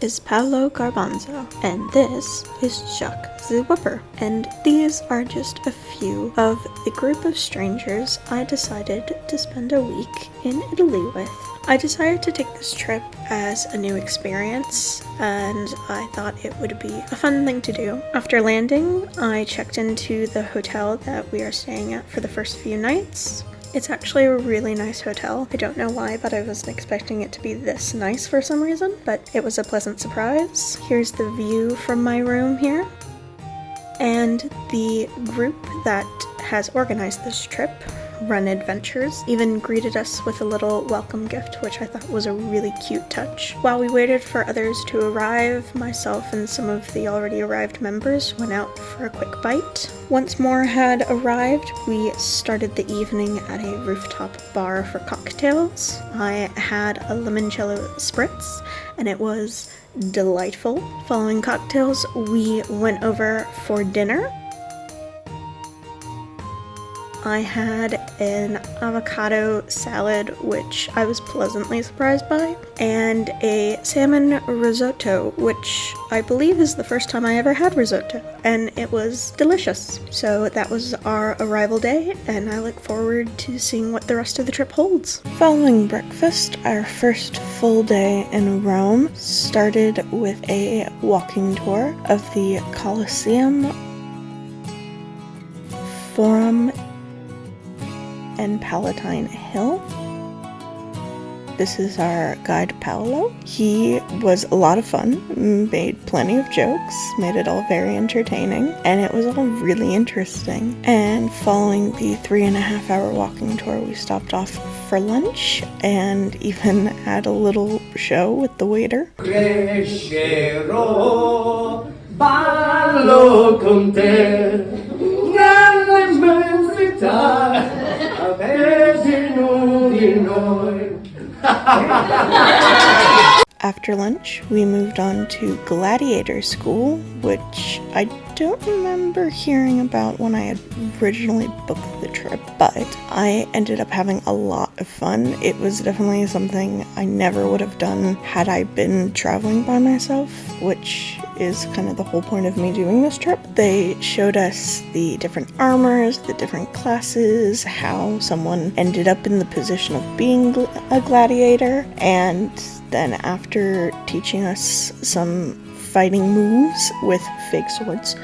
is Paolo Garbanzo, and this is Jacques the Whipper, and these are just a few of the group of strangers I decided to spend a week in Italy with. I decided to take this trip as a new experience, and I thought it would be a fun thing to do. After landing, I checked into the hotel that we are staying at for the first few nights. It's actually a really nice hotel. I don't know why, but I wasn't expecting it to be this nice for some reason, but it was a pleasant surprise. Here's the view from my room here. And the group that has organized this trip, RenAdventures, even greeted us with a little welcome gift, which I thought was a really cute touch. While we waited for others to arrive, myself and some of the already arrived members went out for a quick bite. Once more had arrived, we started the evening at a rooftop bar for cocktails. I had a limoncello spritz, and it was delightful. Following cocktails, we went over for dinner. I had an avocado salad, which I was pleasantly surprised by, and a salmon risotto, which I believe is the first time I ever had risotto, and it was delicious. So that was our arrival day, and I look forward to seeing what the rest of the trip holds. Following breakfast, our first full day in Rome started with a walking tour of the Colosseum, Forum, and Palatine Hill. This is our guide Paolo. He was a lot of fun, made plenty of jokes, made it all very entertaining, and it was all really interesting. And following the 3.5-hour walking tour, we stopped off for lunch and even had a little show with the waiter. Crescerò, ballo con te, nell'immensità. After lunch, we moved on to Gladiator School, which I don't remember hearing about when I had originally booked the trip, but I ended up having a lot of fun. It was definitely something I never would have done had I been traveling by myself, which is kind of the whole point of me doing this trip. They showed us the different armors, the different classes, how someone ended up in the position of being a gladiator, and then after teaching us some fighting moves with fake swords,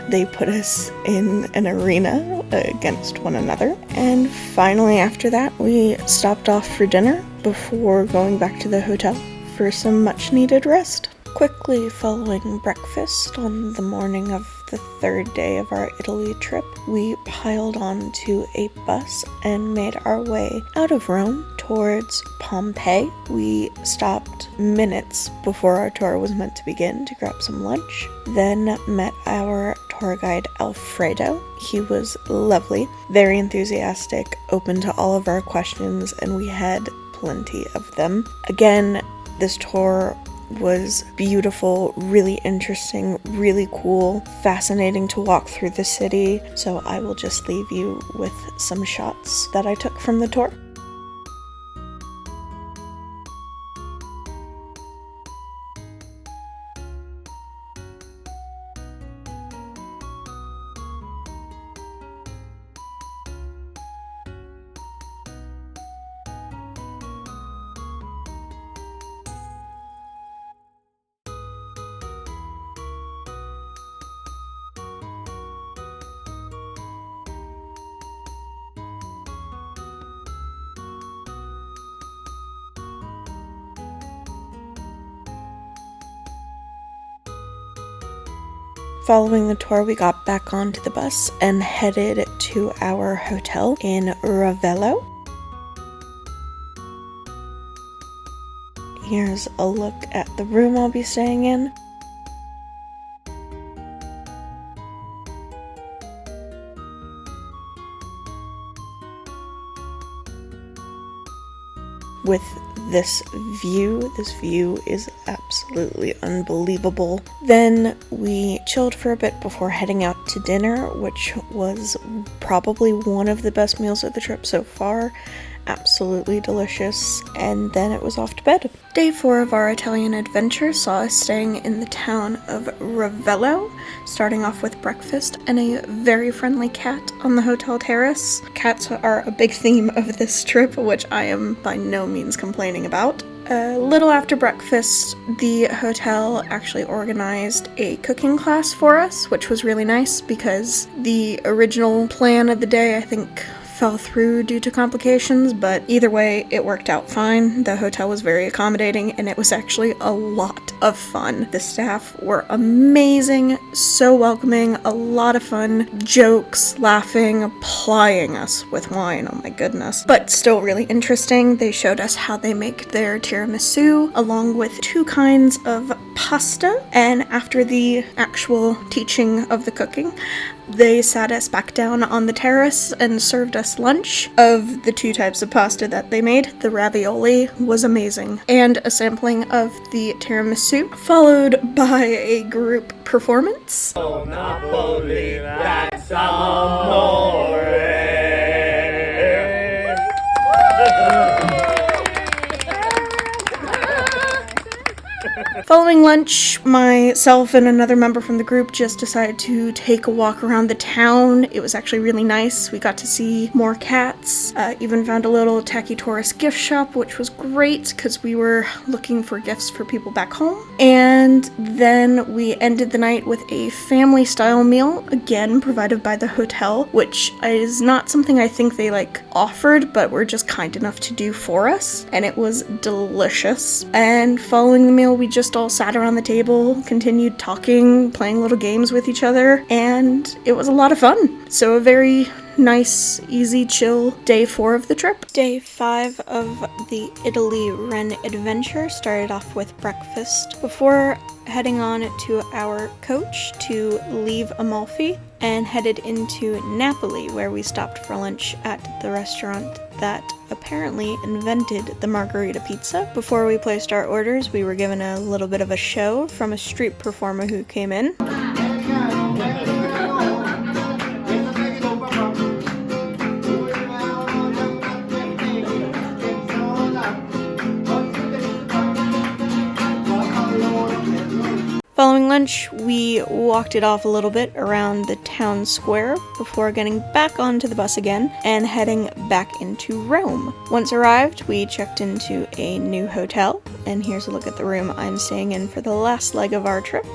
they put us in an arena against one another. And finally after that, we stopped off for dinner before going back to the hotel for some much needed rest. Quickly following breakfast on the morning of the third day of our Italy trip, we piled onto a bus and made our way out of Rome towards Pompeii. We stopped minutes before our tour was meant to begin to grab some lunch, then met our tour guide Alfredo. He was lovely, very enthusiastic, open to all of our questions, and we had plenty of them. Again, this tour was beautiful, really interesting, really cool, fascinating to walk through the city. So I will just leave you with some shots that I took from the tour. Following the tour, we got back onto the bus and headed to our hotel in Ravello. Here's a look at the room I'll be staying in. With this view is absolutely unbelievable. Then we chilled for a bit before heading out to dinner, which was probably one of the best meals of the trip so far. absolutely delicious, and then it was off to bed. Day 4 of our Italian adventure saw us staying in the town of Ravello, starting off with breakfast and a very friendly cat on the hotel terrace. Cats are a big theme of this trip, which I am by no means complaining about. A little after breakfast, the hotel actually organized a cooking class for us, which was really nice because the original plan of the day, I think, fell through due to complications, but either way, it worked out fine. The hotel was very accommodating, and it was actually a lot of fun. The staff were amazing, so welcoming, a lot of fun, jokes, laughing, plying us with wine, oh my goodness. But still really interesting. They showed us how they make their tiramisu, along with 2 kinds of pasta, and after the actual teaching of the cooking, they sat us back down on the terrace and served us lunch. Of the 2 types of pasta that they made, the ravioli was amazing, and a sampling of the tiramisu, followed by a group performance. Oh, Napoli, that's amore. Following lunch, myself and another member from the group just decided to take a walk around the town. It was actually really nice. We got to see more cats, even found a little tacky tourist gift shop, which was great because we were looking for gifts for people back home. And then we ended the night with a family-style meal, again provided by the hotel, which is not something I think they offered, but were just kind enough to do for us, and it was delicious. And following the meal, we just all sat around the table, continued talking, playing little games with each other, and it was a lot of fun. So a very nice, easy, chill day 4 of the trip. Day 5 of the Italy RenAdventure started off with breakfast before heading on to our coach to leave Amalfi and headed into Napoli, where we stopped for lunch at the restaurant that apparently invented the margherita pizza. Before we placed our orders, we were given a little bit of a show from a street performer who came in. Following lunch, we walked it off a little bit around the town square before getting back onto the bus again and heading back into Rome. Once arrived, we checked into a new hotel, and here's a look at the room I'm staying in for the last leg of our trip.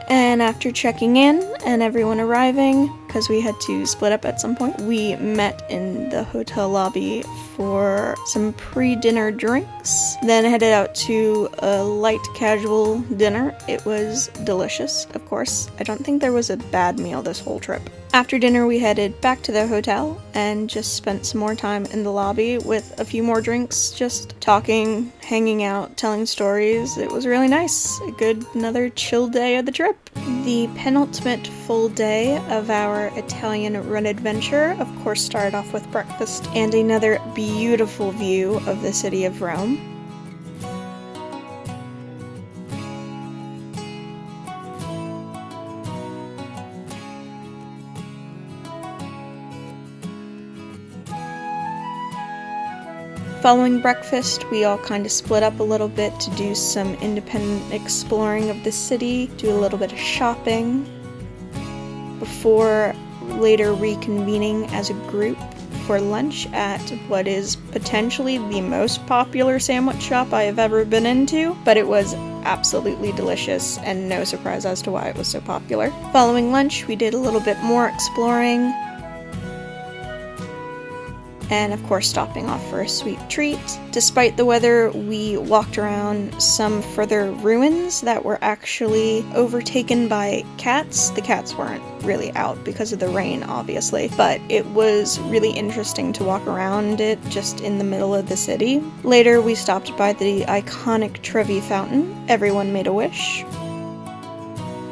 And after checking in and everyone arriving, because we had to split up at some point, we met in the hotel lobby for some pre-dinner drinks, then headed out to a light casual dinner. It was delicious, of course. I don't think there was a bad meal this whole trip. After dinner, we headed back to the hotel and just spent some more time in the lobby with a few more drinks, just talking, hanging out, telling stories. It was really nice. Another chill day of the trip. The penultimate full day of our Italian RenAdventure, of course, started off with breakfast and another beautiful view of the city of Rome. Following breakfast, we all kind of split up a little bit to do some independent exploring of the city, do a little bit of shopping, before later reconvening as a group for lunch at what is potentially the most popular sandwich shop I have ever been into, but it was absolutely delicious and no surprise as to why it was so popular. Following lunch, we did a little bit more exploring, and of course stopping off for a sweet treat. Despite the weather, we walked around some further ruins that were actually overtaken by cats. The cats weren't really out because of the rain, obviously, but it was really interesting to walk around it just in the middle of the city. Later, we stopped by the iconic Trevi fountain. Everyone made a wish.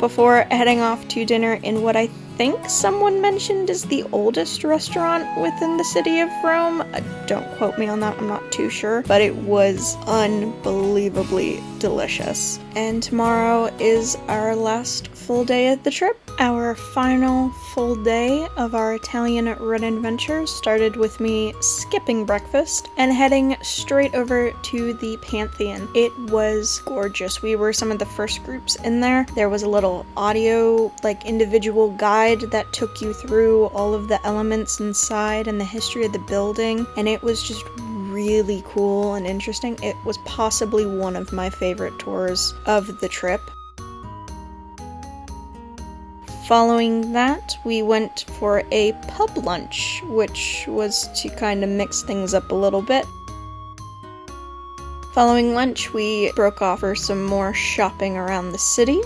before heading off to dinner in what I think someone mentioned is the oldest restaurant within the city of Rome. Don't quote me on that, I'm not too sure, but it was unbelievably delicious. And tomorrow is our last full day of the trip. Our final full day of our Italian RenAdventures started with me skipping breakfast and heading straight over to the Pantheon. It was gorgeous. We were some of the first groups in there. There was a little audio, individual guide that took you through all of the elements inside and the history of the building, and it was just really cool and interesting. It was possibly one of my favorite tours of the trip. Following that, we went for a pub lunch, which was to kind of mix things up a little bit. Following lunch, we broke off for some more shopping around the city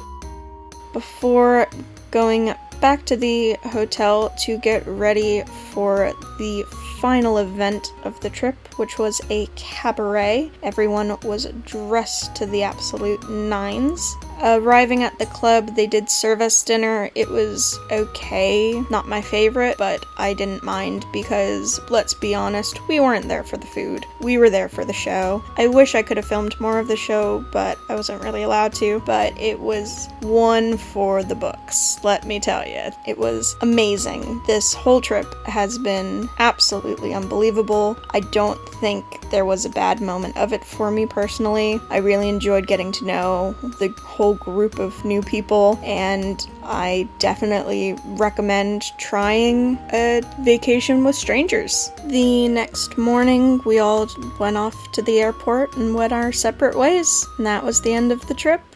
before going back to the hotel to get ready for the final event of the trip, which was a cabaret. Everyone was dressed to the absolute nines. Arriving at the club, they did serve us dinner. It was okay, not my favorite, but I didn't mind because, let's be honest, we weren't there for the food. We were there for the show. I wish I could have filmed more of the show, but I wasn't really allowed to, but it was one for the books, let me tell you. It was amazing. This whole trip has been absolutely unbelievable. I don't think there was a bad moment of it for me personally. I really enjoyed getting to know the whole group of new people, and I definitely recommend trying a vacation with strangers. The next morning, we all went off to the airport and went our separate ways, and that was the end of the trip.